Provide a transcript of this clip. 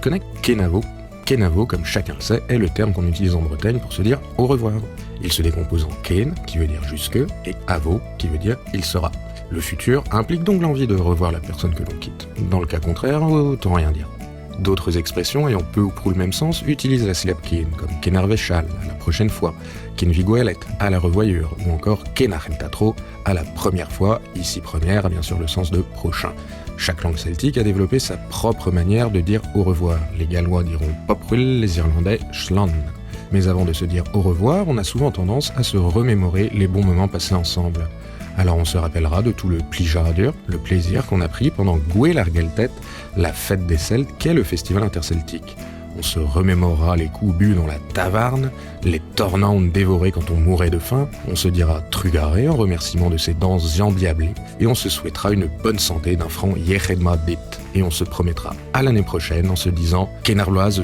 tu connais Kenavo? Kenavo, comme chacun le sait, est le terme qu'on utilise en Bretagne pour se dire au revoir. Il se décompose en ken, qui veut dire jusque, et avo, qui veut dire il sera. Le futur implique donc l'envie de revoir la personne que l'on quitte. Dans le cas contraire, autant rien dire. D'autres expressions ayant peu ou prou le même sens utilisent la syllabe ken, comme kenarvechal, à la prochaine fois, kenviguelet, à la revoyure, ou encore kenarhentatro, à la première fois, ici première a bien sûr le sens de prochain. Chaque langue celtique a développé sa propre manière de dire au revoir. Les Gallois diront poprull, les Irlandais schlan. Mais avant de se dire au revoir, on a souvent tendance à se remémorer les bons moments passés ensemble. Alors on se rappellera de tout le plijaradur, le plaisir qu'on a pris pendant Gwelargeltet, la fête des Celtes qu'est le festival interceltique. On se remémorera les coups bu dans la tavarne, les tornandes dévorées quand on mourait de faim, on se dira trugaré en remerciement de ses danses endiablées, et on se souhaitera une bonne santé d'un franc Yechedma dit, et on se promettra à l'année prochaine en se disant Kenarloise.